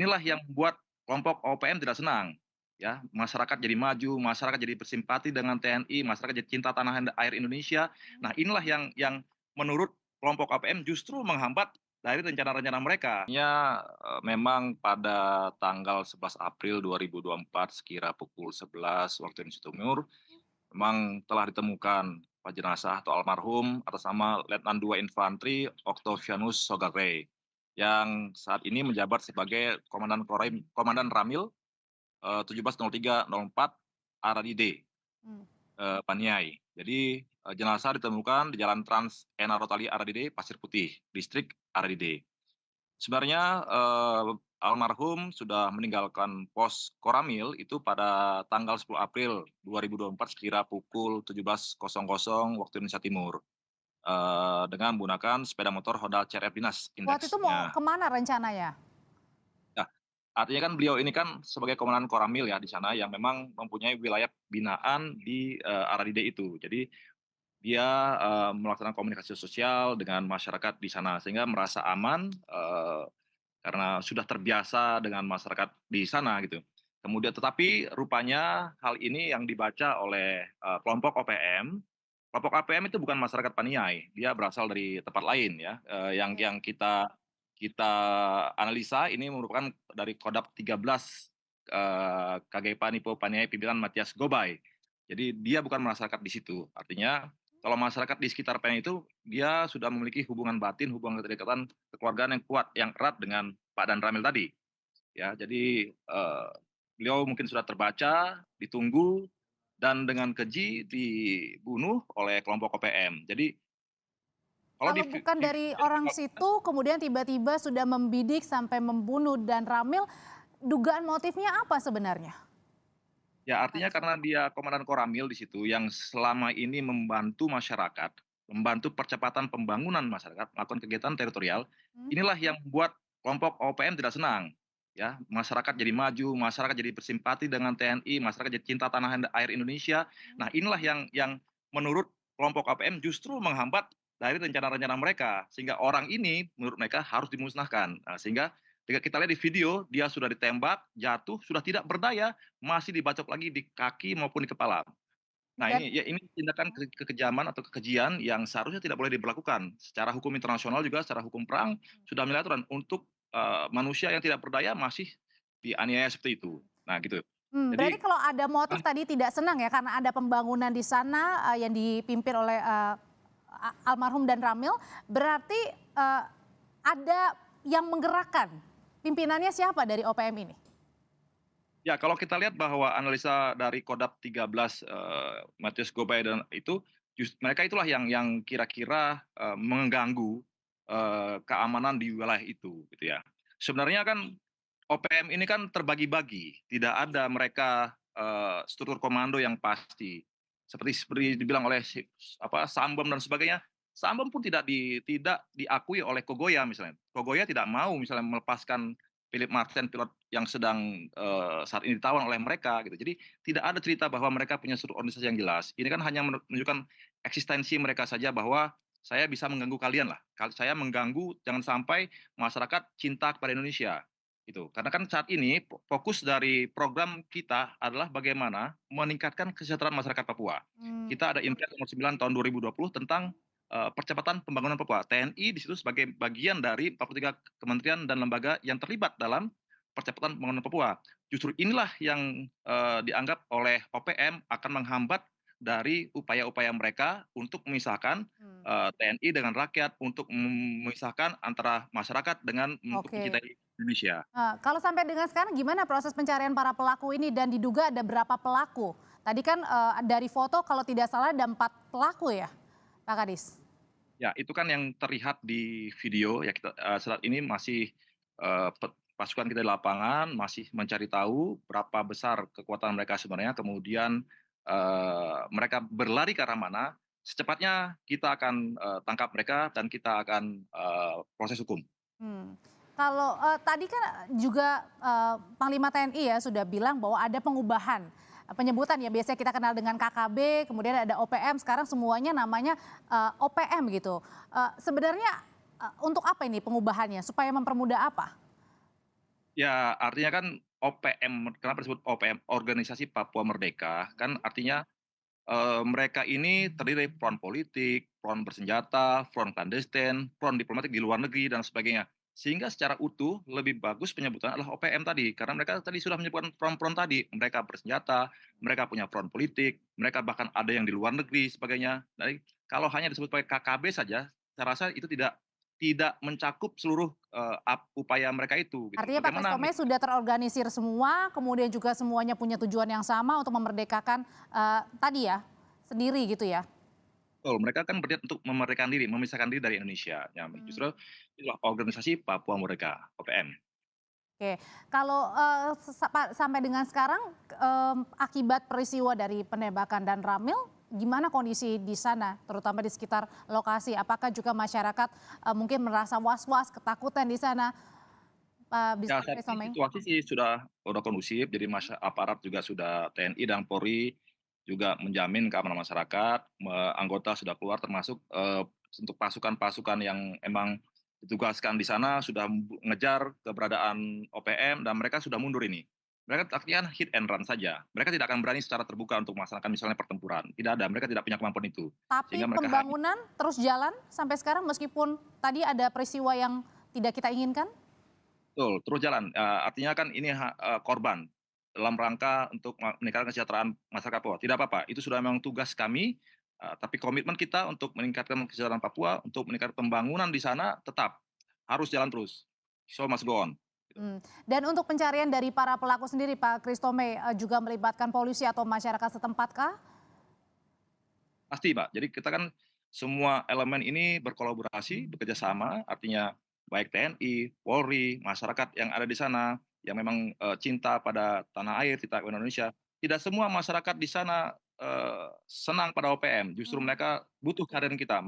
inilah yang membuat kelompok OPM tidak senang, ya. Masyarakat jadi maju, masyarakat jadi bersimpati dengan TNI, masyarakat jadi cinta tanah air Indonesia. Nah, inilah yang menurut kelompok OPM justru menghambat dari rencana-rencana mereka. Ya, memang pada tanggal 11 April 2024 sekira pukul 11 waktu Indonesia Timur, memang telah ditemukan jenazah atau almarhum atas nama Letnan 2 Infantri Octavianus Sogarre, yang saat ini menjabat sebagai Komandan Ramil 170304 Aradide, Mmm. Paniai. Jadi, jenazah ditemukan di Jalan Trans Ena Rotali Aradide, Pasir Putih, Distrik Aradide. Sebenarnya, almarhum sudah meninggalkan pos Koramil itu pada tanggal 10 April 2024 sekira pukul 17.00 waktu Indonesia Timur, dengan menggunakan sepeda motor Honda CR-F Dinas Waktu itu Index. mau Nah, kemana rencananya? nah, artinya kan beliau ini kan sebagai komandan Koramil ya di sana yang memang mempunyai wilayah binaan di, Aradide itu. Jadi dia, melaksanakan komunikasi sosial dengan masyarakat di sana sehingga merasa aman, karena sudah terbiasa dengan masyarakat di sana gitu. Kemudian tetapi rupanya hal ini yang dibaca oleh, kelompok APM itu bukan masyarakat Paniai, dia berasal dari tempat lain ya, yang Oke. kita kita analisa ini merupakan dari Kodam 13, KGP Nipo Paniai pimpinan Matias Gobay. Jadi dia bukan masyarakat di situ, artinya kalau masyarakat di sekitar Paniai itu, dia sudah memiliki hubungan batin, hubungan kedekatan kekeluargaan yang kuat, yang erat dengan Pak Dan Ramil tadi, ya. Jadi, beliau mungkin sudah terbaca, ditunggu, dan dengan keji dibunuh oleh kelompok OPM. Jadi kalau Kalau bukan di dari orang situ, kemudian tiba-tiba sudah membidik sampai membunuh dan Ramil, dugaan motifnya apa sebenarnya, ya Kak artinya Rizky? karena dia komandan Koramil di situ yang selama ini membantu masyarakat, membantu percepatan pembangunan masyarakat, melakukan kegiatan teritorial, Mmm. inilah yang membuat kelompok OPM tidak senang, ya. Masyarakat jadi maju, masyarakat jadi bersimpati dengan TNI, masyarakat jadi cinta tanah air Indonesia. Nah, inilah yang menurut kelompok OPM justru menghambat dari rencana-rencana mereka, sehingga orang ini menurut mereka harus dimusnahkan. Nah, sehingga ketika kita lihat di video, dia sudah ditembak, jatuh, sudah tidak berdaya, masih dibacok lagi di kaki maupun di kepala. Nah, Dan ini tindakan kekejaman atau kekejian yang seharusnya tidak boleh diberlakukan. Secara hukum internasional juga secara hukum perang sudah memiliki aturan untuk, manusia yang tidak berdaya masih dianiaya seperti itu. Nah gitu. berarti Jadi kalau ada motif tadi tidak senang ya karena ada pembangunan di sana, yang dipimpin oleh, almarhum dan Ramil, berarti, ada yang menggerakkan. Pimpinannya siapa dari OPM ini? ya kalau kita lihat bahwa analisa dari Kodam 13, Matius Gobay dan itu, mereka itulah yang kira-kira, mengganggu, keamanan di wilayah itu, gitu ya. Sebenarnya kan OPM ini kan terbagi-bagi, tidak ada mereka, struktur komando yang pasti. Seperti dibilang oleh Sambom dan sebagainya, Sambom pun tidak diakui oleh Kogoya misalnya. Kogoya tidak mau misalnya melepaskan Philip Martin, pilot yang sedang, saat ini ditawan oleh mereka gitu. Jadi tidak ada cerita bahwa mereka punya struktur organisasi yang jelas. Ini kan hanya menunjukkan eksistensi mereka saja bahwa saya bisa mengganggu kalian lah, saya mengganggu jangan sampai masyarakat cinta kepada Indonesia, gitu. Karena kan saat ini fokus dari program kita adalah bagaimana meningkatkan kesejahteraan masyarakat Papua. Mmm. Kita ada Impres nomor 9 tahun 2020 tentang, percepatan pembangunan Papua. TNI di situ sebagai bagian dari 43 kementerian dan lembaga yang terlibat dalam percepatan pembangunan Papua. Justru inilah yang, dianggap oleh OPM akan menghambat dari upaya-upaya mereka untuk memisahkan, Mmm. TNI dengan rakyat, untuk memisahkan antara masyarakat dengan untuk Oke. mencintai Indonesia. Kalau sampai dengan sekarang gimana proses pencarian para pelaku ini dan diduga ada berapa pelaku? Tadi kan, dari foto kalau tidak salah ada 4 pelaku ya, Pak Kadis? Ya, itu kan yang terlihat di video ya kita, saat ini masih, pasukan kita di lapangan masih mencari tahu berapa besar kekuatan mereka sebenarnya, kemudian, mereka berlari ke arah mana, secepatnya kita akan, tangkap mereka dan kita akan, proses hukum. Mmm. Kalau, tadi kan juga, Panglima TNI ya sudah bilang bahwa ada pengubahan, penyebutan ya biasanya kita kenal dengan KKB, kemudian ada OPM, sekarang semuanya namanya, OPM gitu. Sebenarnya, untuk apa ini pengubahannya? Supaya mempermudah apa? Ya, artinya kan OPM, kenapa disebut OPM, Organisasi Papua Merdeka, kan artinya, mereka ini terdiri dari front politik, front bersenjata, front clandestine, front diplomatik di luar negeri dan sebagainya. Sehingga secara utuh lebih bagus penyebutannya adalah OPM tadi, karena mereka tadi sudah menyebutkan front-front tadi, mereka bersenjata, mereka punya front politik, mereka bahkan ada yang di luar negeri sebagainya. Jadi kalau hanya disebut sebagai KKB saja, saya rasa itu tidak mencakup seluruh, upaya mereka itu gitu. Artinya Pak Bagaimana Kristome sudah terorganisir semua, kemudian juga semuanya punya tujuan yang sama untuk memerdekakan tadi ya, sendiri gitu ya? betul, mereka kan berniat untuk memerdekakan diri, memisahkan diri dari Indonesia. Ya, Hmm. justru itulah organisasi Papua Merdeka, OPM. Oke, kalau sampai dengan sekarang akibat peristiwa dari penembakan dan Ramil, gimana kondisi di sana, terutama di sekitar lokasi? Apakah juga masyarakat mungkin merasa was-was, ketakutan di sana, Ya, Pak saat ini Kristome? situasi sih sudah kondusif, jadi aparat juga sudah TNI dan Polri juga menjamin keamanan masyarakat, anggota sudah keluar termasuk, untuk pasukan-pasukan yang emang ditugaskan di sana sudah ngejar keberadaan OPM dan mereka sudah mundur ini. Mereka artinya hit and run saja. Mereka tidak akan berani secara terbuka untuk melaksanakan misalnya pertempuran, tidak ada, mereka tidak punya kemampuan itu. Tapi Sehingga mereka hanya pembangunan terus jalan sampai sekarang meskipun tadi ada peristiwa yang tidak kita inginkan? betul, terus jalan, artinya kan ini korban dalam rangka untuk meningkatkan kesejahteraan masyarakat Papua. Tidak apa-apa, itu sudah memang tugas kami, tapi komitmen kita untuk meningkatkan kesejahteraan Papua, untuk meningkatkan pembangunan di sana tetap harus jalan terus. Show must go on. Dan untuk pencarian dari para pelaku sendiri Pak Kristome juga melibatkan polisi atau masyarakat setempat kah? Pasti, Mbak. Jadi kita kan semua elemen ini berkolaborasi, bekerja sama, artinya baik TNI, Polri, masyarakat yang ada di sana, yang memang, cinta pada tanah air, cinta kepada Indonesia. Tidak semua masyarakat di sana, senang pada OPM, justru Hmm. mereka butuh kehadiran kita,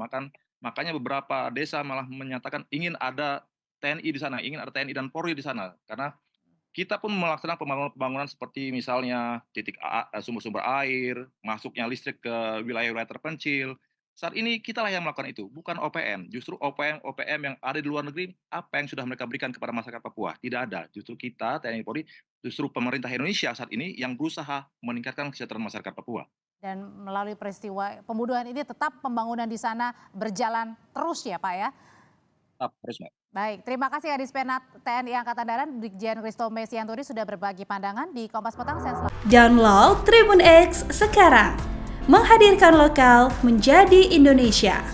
makanya beberapa desa malah menyatakan ingin ada TNI di sana, ingin ada TNI dan Polri di sana, karena kita pun melaksanakan pembangunan seperti misalnya titik sumber-sumber air, masuknya listrik ke wilayah-wilayah terpencil. Saat ini kitalah yang melakukan itu, bukan OPM. Justru OPM yang ada di luar negeri, apa yang sudah mereka berikan kepada masyarakat Papua? Tidak ada. Justru kita, TNI Polri, justru pemerintah Indonesia saat ini yang berusaha meningkatkan kesejahteraan masyarakat Papua. Dan melalui peristiwa pembunuhan ini tetap pembangunan di sana berjalan terus ya Pak ya? Tetap harus, Mbak. Baik, terima kasih Kadis Penat TNI Angkatan Darat Brigjen Kristome Sianturi sudah berbagi pandangan di Kompas Petang. Saya selalu Download Tribun X sekarang, menghadirkan lokal menjadi Indonesia.